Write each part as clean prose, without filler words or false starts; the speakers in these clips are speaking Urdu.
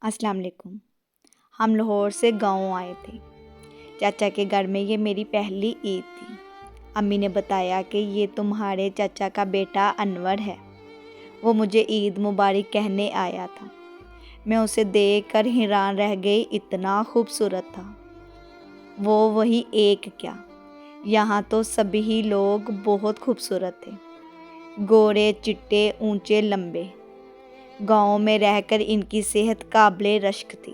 السلام علیکم۔ ہم لاہور سے گاؤں آئے تھے۔ چاچا کے گھر میں یہ میری پہلی عید تھی۔ امی نے بتایا کہ یہ تمہارے چاچا کا بیٹا انور ہے، وہ مجھے عید مبارک کہنے آیا تھا۔ میں اسے دیکھ کر حیران رہ گئی، اتنا خوبصورت تھا وہ، وہی ایک کیا، یہاں تو سبھی لوگ بہت خوبصورت تھے، گورے چٹے اونچے لمبے۔ گاؤں میں رہ کر ان کی صحت قابل رشک تھی۔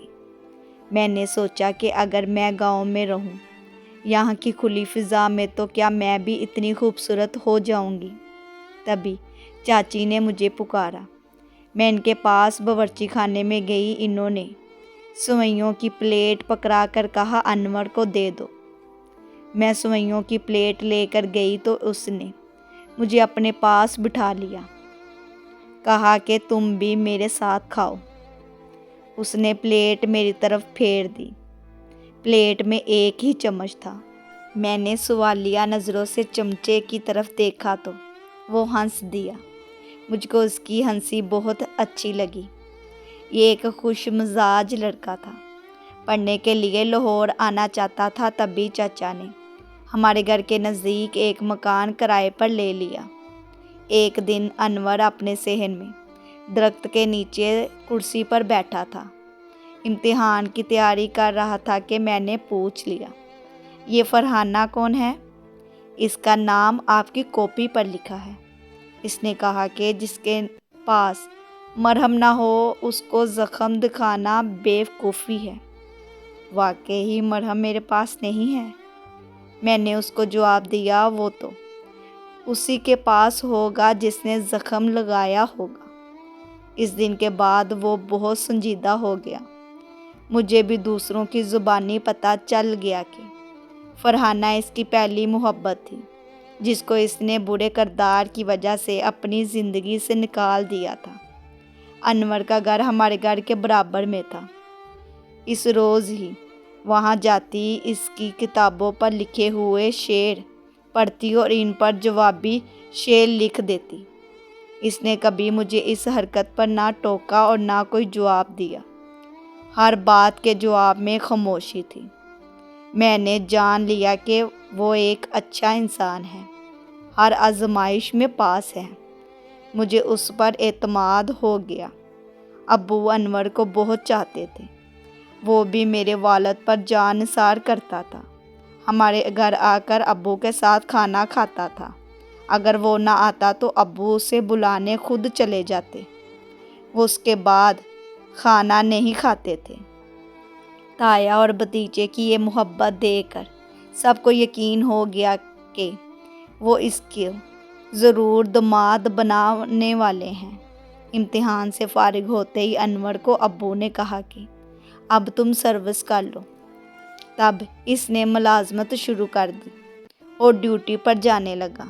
میں نے سوچا کہ اگر میں گاؤں میں رہوں، یہاں کی کھلی فضا میں، تو کیا میں بھی اتنی خوبصورت ہو جاؤں گی۔ تبھی چاچی نے مجھے پکارا۔ میں ان کے پاس باورچی خانے میں گئی۔ انہوں نے سوئیوں کی پلیٹ پکڑا کر کہا، انور کو دے دو۔ میں سوئیوں کی پلیٹ لے کر گئی تو اس نے مجھے اپنے پاس بٹھا لیا، کہا کہ تم بھی میرے ساتھ کھاؤ۔ اس نے پلیٹ میری طرف پھیر دی۔ پلیٹ میں ایک ہی چمچ تھا۔ میں نے سوالیہ نظروں سے چمچے کی طرف دیکھا تو وہ ہنس دیا۔ مجھ کو اس کی ہنسی بہت اچھی لگی۔ یہ ایک خوش مزاج لڑکا تھا، پڑھنے کے لیے لاہور آنا چاہتا تھا۔ تبھی چاچا نے ہمارے گھر کے نزدیک ایک مکان کرائے پر لے لیا۔ ایک دن انور اپنے صحن میں درخت کے نیچے کرسی پر بیٹھا تھا، امتحان کی تیاری کر رہا تھا کہ میں نے پوچھ لیا، یہ فرحانہ کون ہے؟ اس کا نام آپ کی کاپی پر لکھا ہے۔ اس نے کہا کہ جس کے پاس مرہم نہ ہو اس کو زخم دکھانا بیوقوفی ہے۔ واقعی مرہم میرے پاس نہیں ہے۔ میں نے اس کو جواب دیا، وہ تو اسی کے پاس ہوگا جس نے زخم لگایا ہوگا۔ اس دن کے بعد وہ بہت سنجیدہ ہو گیا۔ مجھے بھی دوسروں کی زبانی پتہ چل گیا کہ فرحانہ اس کی پہلی محبت تھی، جس کو اس نے برے کردار کی وجہ سے اپنی زندگی سے نکال دیا تھا۔ انور کا گھر ہمارے گھر کے برابر میں تھا۔ اس روز ہی وہاں جاتی، اس کی کتابوں پر لکھے ہوئے شعر پڑھتی اور ان پر جوابی شعر لکھ دیتی۔ اس نے کبھی مجھے اس حرکت پر نہ ٹوکا اور نہ کوئی جواب دیا۔ ہر بات کے جواب میں خاموشی تھی۔ میں نے جان لیا کہ وہ ایک اچھا انسان ہے، ہر آزمائش میں پاس ہے۔ مجھے اس پر اعتماد ہو گیا۔ ابو انور کو بہت چاہتے تھے، وہ بھی میرے والد پر جان نثار کرتا تھا۔ ہمارے گھر آ کر ابو کے ساتھ کھانا کھاتا تھا۔ اگر وہ نہ آتا تو ابو اسے بلانے خود چلے جاتے۔ وہ اس کے بعد کھانا نہیں کھاتے تھے۔ تایا اور بھتیجے کی یہ محبت دیکھ کر سب کو یقین ہو گیا کہ وہ اس کو ضرور داماد بنانے والے ہیں۔ امتحان سے فارغ ہوتے ہی انور کو ابو نے کہا کہ اب تم سروس کر لو۔ تب اس نے ملازمت شروع کر دی اور ڈیوٹی پر جانے لگا۔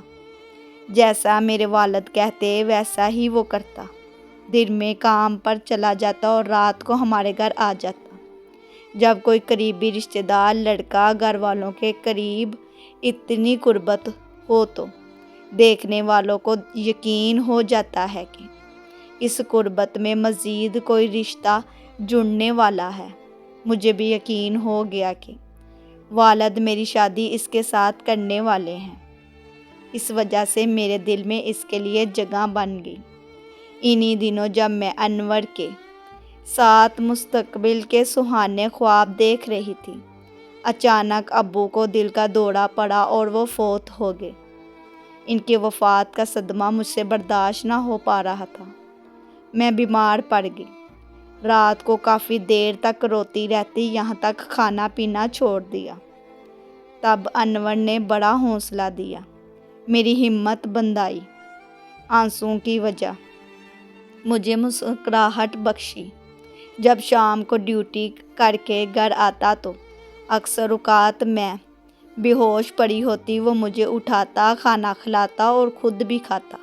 جیسا میرے والد کہتے ویسا ہی وہ کرتا۔ دن میں کام پر چلا جاتا اور رات کو ہمارے گھر آ جاتا۔ جب کوئی قریبی رشتہ دار لڑکا گھر والوں کے قریب اتنی قربت ہو تو دیکھنے والوں کو یقین ہو جاتا ہے کہ اس قربت میں مزید کوئی رشتہ جڑنے والا ہے۔ مجھے بھی یقین ہو گیا کہ والد میری شادی اس کے ساتھ کرنے والے ہیں۔ اس وجہ سے میرے دل میں اس کے لیے جگہ بن گئی۔ انہی دنوں جب میں انور کے ساتھ مستقبل کے سہانے خواب دیکھ رہی تھی، اچانک ابو کو دل کا دورہ پڑا اور وہ فوت ہو گئے۔ ان کی وفات کا صدمہ مجھ سے برداشت نہ ہو پا رہا تھا۔ میں بیمار پڑ گئی۔ رات کو کافی دیر تک روتی رہتی، یہاں تک کھانا پینا چھوڑ دیا۔ تب انور نے بڑا حوصلہ دیا، میری ہمت بندھائی، آنسوؤں کی وجہ مجھے مسکراہٹ بخشی۔ جب شام کو ڈیوٹی کر کے گھر آتا تو اکثر اوقات میں بے ہوش پڑی ہوتی، وہ مجھے اٹھاتا، کھانا کھلاتا اور خود بھی کھاتا۔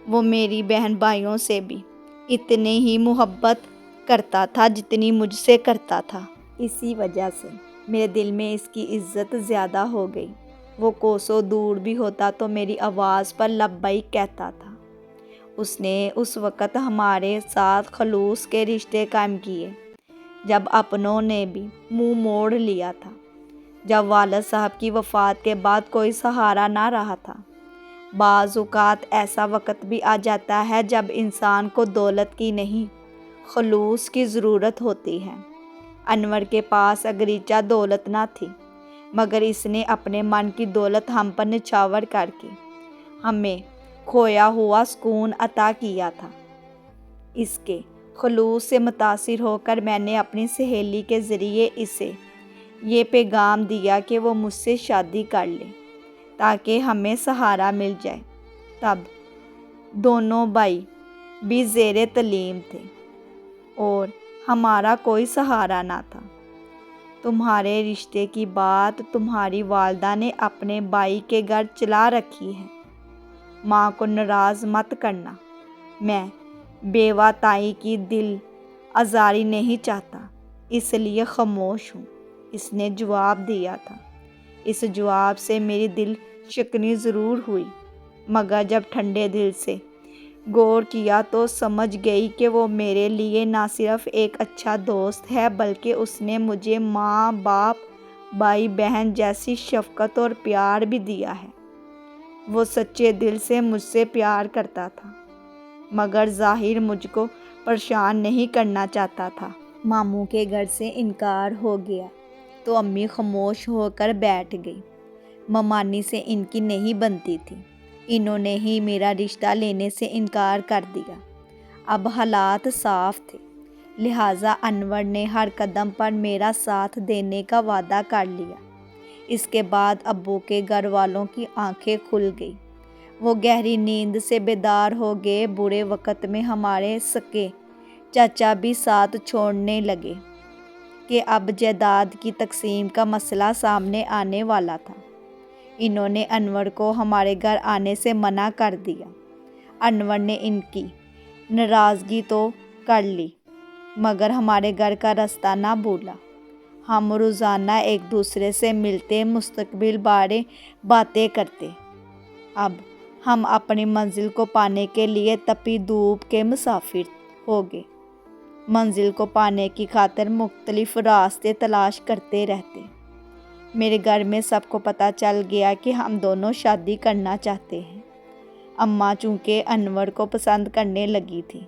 وہ میری بہن بھائیوں سے بھی اتنے ہی محبت کرتا تھا جتنی مجھ سے کرتا تھا۔ اسی وجہ سے میرے دل میں اس کی عزت زیادہ ہو گئی۔ وہ کوسوں دور بھی ہوتا تو میری آواز پر لبیک کہتا تھا اس نے اس وقت ہمارے ساتھ خلوص کے رشتے قائم کیے جب اپنوں نے بھی منہ موڑ لیا تھا، جب والد صاحب کی وفات کے بعد کوئی سہارا نہ رہا تھا۔ بعض اوقات ایسا وقت بھی آ جاتا ہے جب انسان کو دولت کی نہیں، خلوص کی ضرورت ہوتی ہے۔ انور کے پاس اگرچہ دولت نہ تھی، مگر اس نے اپنے من کی دولت ہم پر نچھاور کر کے ہمیں کھویا ہوا سکون عطا کیا تھا۔ اس کے خلوص سے متاثر ہو کر میں نے اپنی سہیلی کے ذریعے اسے یہ پیغام دیا کہ وہ مجھ سے شادی کر لے تاکہ ہمیں سہارا مل جائے۔ تب دونوں بھائی بھی زیر تعلیم تھے اور ہمارا کوئی سہارا نہ تھا۔ تمہارے رشتے کی بات تمہاری والدہ نے اپنے بھائی کے گھر چلا رکھی ہے، ماں کو ناراض مت کرنا، میں بیوہ تائی کی دل آزاری نہیں چاہتا، اس لیے خاموش ہوں، اس نے جواب دیا تھا۔ اس جواب سے میری دل شکنی ضرور ہوئی، مگر جب ٹھنڈے دل سے غور کیا تو سمجھ گئی کہ وہ میرے لیے نہ صرف ایک اچھا دوست ہے بلکہ اس نے مجھے ماں باپ بھائی بہن جیسی شفقت اور پیار بھی دیا ہے۔ وہ سچے دل سے مجھ سے پیار کرتا تھا، مگر ظاہر مجھ کو پریشان نہیں کرنا چاہتا تھا۔ ماموں کے گھر سے انکار ہو گیا تو امی خاموش ہو کر بیٹھ گئی۔ ممانی سے ان کی نہیں بنتی تھی، انہوں نے ہی میرا رشتہ لینے سے انکار کر دیا۔ اب حالات صاف تھے، لہٰذا انور نے ہر قدم پر میرا ساتھ دینے کا وعدہ کر لیا۔ اس کے بعد ابو کے گھر والوں کی آنکھیں کھل گئی، وہ گہری نیند سے بیدار ہو گئے۔ برے وقت میں ہمارے سکے چاچا بھی ساتھ چھوڑنے لگے کہ اب جائیداد کی تقسیم کا مسئلہ سامنے آنے والا تھا۔ انہوں نے انور کو ہمارے گھر آنے سے منع کر دیا۔ انور نے ان کی ناراضگی تو کر لی، مگر ہمارے گھر کا راستہ نہ بھولا۔ ہم روزانہ ایک دوسرے سے ملتے، مستقبل بارے باتیں کرتے۔ اب ہم اپنی منزل کو پانے کے لیے تپی دھوپ کے مسافر ہو گئے، منزل کو پانے کی خاطر مختلف راستے تلاش کرتے رہتے۔ میرے گھر میں سب کو پتہ چل گیا کہ ہم دونوں شادی کرنا چاہتے ہیں۔ اماں چونکہ انور کو پسند کرنے لگی تھی،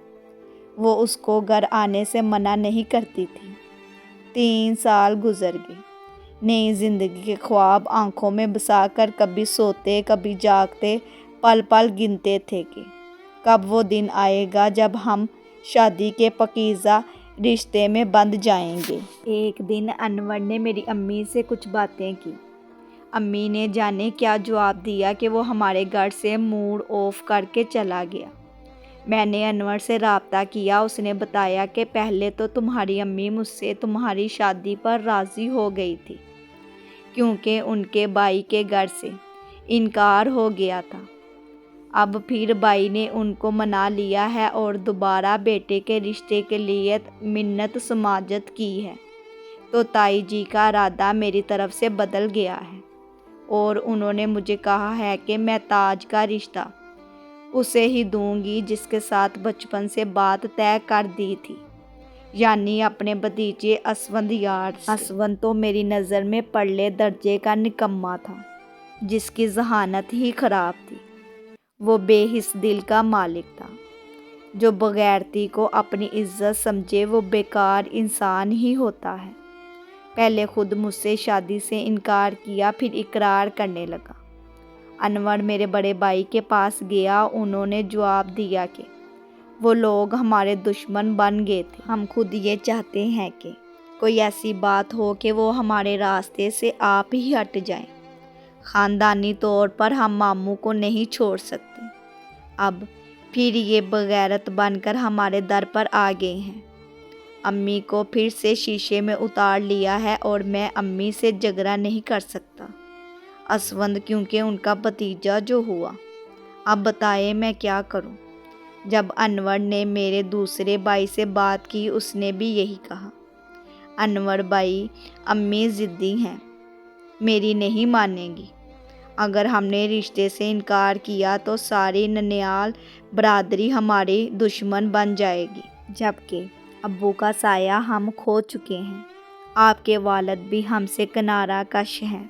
وہ اس کو گھر آنے سے منع نہیں کرتی تھی۔ 3 سال گزر گئے، نئی زندگی کے خواب آنکھوں میں بسا کر کبھی سوتے کبھی جاگتے، پل پل گنتے تھے کہ کب وہ دن آئے گا جب ہم شادی کے پاکیزہ رشتے میں بندھ جائیں گے۔ ایک دن انور نے میری امی سے کچھ باتیں کی۔ امی نے جانے کیا جواب دیا کہ وہ ہمارے گھر سے موڈ آف کر کے چلا گیا۔ میں نے انور سے رابطہ کیا، اس نے بتایا کہ پہلے تو تمہاری امی مجھ سے تمہاری شادی پر راضی ہو گئی تھی کیونکہ ان کے بھائی کے گھر سے انکار ہو گیا تھا۔ اب پھر بھائی نے ان کو منا لیا ہے اور دوبارہ بیٹے کے رشتے کے لیے منت سماجت کی ہے، تو تائی جی کا ارادہ میری طرف سے بدل گیا ہے اور انہوں نے مجھے کہا ہے کہ میں تاج کا رشتہ اسے ہی دوں گی جس کے ساتھ بچپن سے بات طے کر دی تھی، یعنی اپنے بھتیجے اسوند یار سے۔ اسوند تو میری نظر میں پرلے درجے کا نکما تھا، جس کی ذہانت ہی خراب تھی۔ وہ بے حس دل کا مالک تھا، جو بغیرتی کو اپنی عزت سمجھے وہ بیکار انسان ہی ہوتا ہے۔ پہلے خود مجھ سے شادی سے انکار کیا، پھر اقرار کرنے لگا۔ انور میرے بڑے بھائی کے پاس گیا، انہوں نے جواب دیا کہ وہ لوگ ہمارے دشمن بن گئے تھے۔ ہم خود یہ چاہتے ہیں کہ کوئی ایسی بات ہو کہ وہ ہمارے راستے سے آپ ہی ہٹ جائیں۔ خاندانی طور پر ہم ماموں کو نہیں چھوڑ سکتے۔ اب پھر یہ بغیرت بن کر ہمارے در پر آ گئے ہیں۔ امی کو پھر سے شیشے میں اتار لیا ہے اور میں امی سے جھگڑا نہیں کر سکتا۔ اسوند کیونکہ ان کا بھتیجا جو ہوا۔ اب بتائیں میں کیا کروں؟ جب انور نے میرے دوسرے بھائی سے بات کی، اس نے بھی یہی کہا۔ انور بھائی، امی ضدی ہیں، میری نہیں مانیں گی۔ اگر ہم نے رشتے سے انکار کیا تو ساری ننیال برادری ہماری دشمن بن جائے گی، جبکہ ابو کا سایہ ہم کھو چکے ہیں۔ آپ کے والد بھی ہم سے کنارہ کش ہیں۔